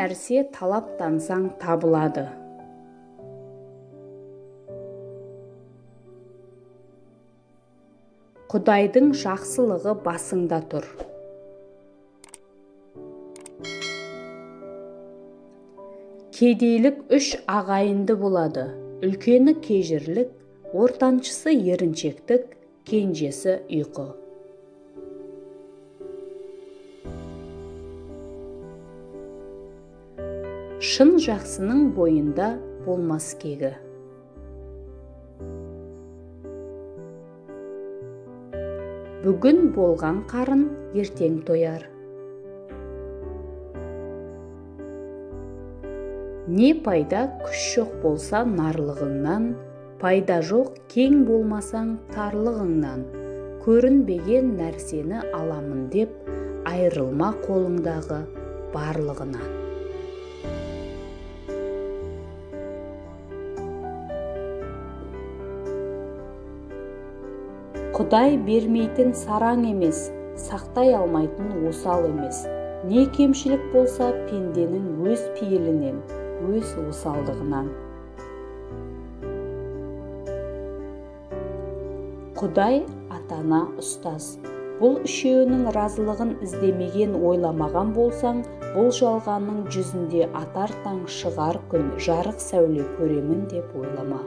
нәрсе талаптансаң табылады. Құдайдың жақсылығы басыңда тұр. Кедейлік 3 ағайынды болады. Үлкені кежірлік, ортаншысы еріншектік, кенжесі ұйқы. Шын жақсының бойында болмас кегі. Бүгін болған қарын ертең тояр. Не пайда күш жоқ болса нарлығыңнан, пайда жоқ кең болмасаң тарлығыңнан. Көрінбеген нәрсені аламын деп, айырылма қолыңдағы барлығынан. Құдай бермейтін сараң емес, сақтай алмайтын осал емес. Не кемшілік болса пенденің өз пейілінен, өз осалдығынан. Құдай ата-ана ұстаз. Бұл үшеуінің разылығын іздемеген ойламаған болсаң, бұл жалғанның жүзінде атар таң шығар күн, жарық сәуле көремін деп ойлама.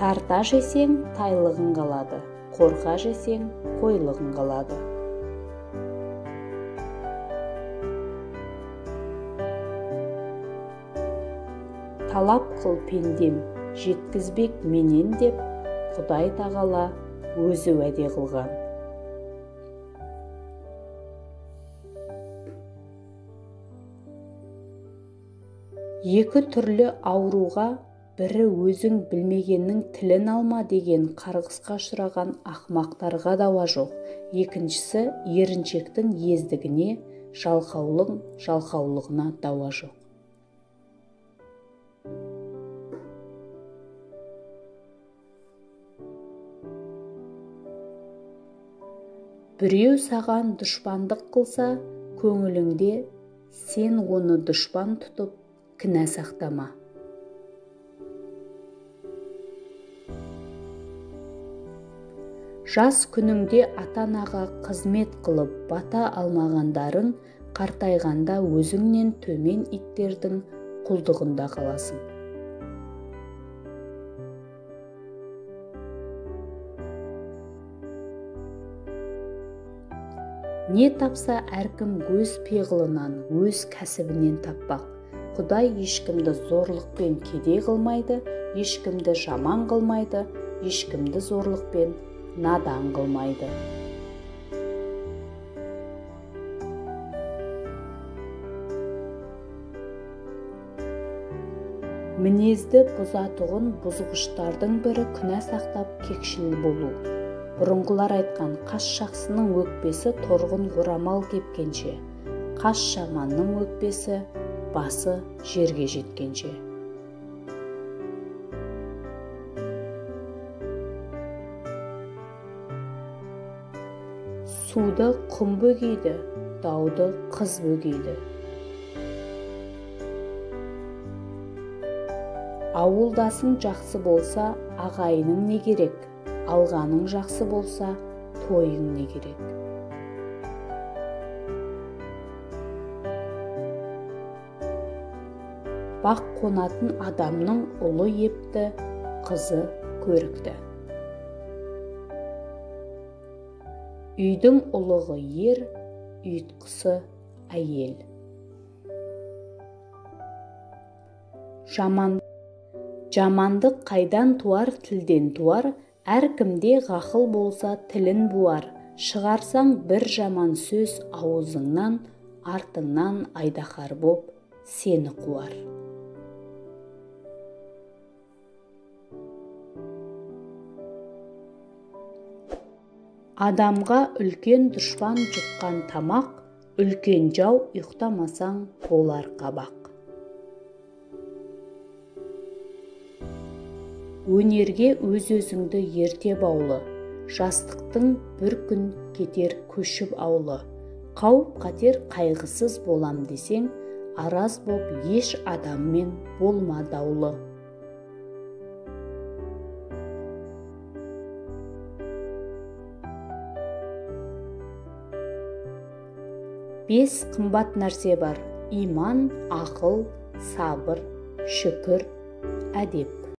Тарта жесең, тайлығың қалады, қорқа жесең, қойлығың қалады. Талап қыл пендем, жеткізбек менен деп, Құдай тағала өзі уәде қылған. Екі түрлі ауруға, бірі өзің білмегеннің тілін алма деген қарғысқа ұшыраған ақмақтарға дауа жоқ. Екіншісі еріншектің ездігіне, жалқаулығына дауа жоқ. Біреу саған дұшпандық қылса, көңіліңде сен оны дұшпан тұтып, кінә сақтама. Жас күніңде ата-анаға қызмет қылып бата алмағандарың, қартайғанда өзіңнен төмен иттердің құлдығында қаласың. Не тапса әркім өз пиғылынан, өз кәсібінен таппақ. Құдай ешкімді зорлықпен кедей қылмайды, ешкімді жаман қылмайды, ешкімді зорлықпен надан қылмайды. Мінезді бұзатұғын бұзғыштардың бірі күнә сақтап кекшіл болу. Бұрынғылар айтқан қас жақсының өкпесі торғын орамал кепкенше, қас жаманның өкпесі басы жерге жеткенше. Суды құм бөгейді, дауды қыз бөгейді. Ауылдасың жақсы болса, ағайының не керек? Алғаның жақсы болса, тойың не керек? Бақ қонатын адамның ұлы епті, қызы көрікті. Үйдің ұлығы ер, ұйтқысы әйел. Жамандық қайдан туар, тілден туар, әркімде ғақыл болса тілін буар. Шығарсаң бір жаман сөз ауызыңнан, артыңнан айдаһар боп сені қуар. Адамға үлкен дұшпан жұтқан тамақ, үлкен жау ұйықтамасаң болар қабақ. Өнерге өз-өзіңді ерте баулы, жастықтың бір күн кетер көшіп аулы. Қауіп қатер қайғысыз болам десең, араз боп еш адаммен болма даулы. Бес қымбат нәрсе бар: иман, ақыл, сабыр, шүкір, әдеп.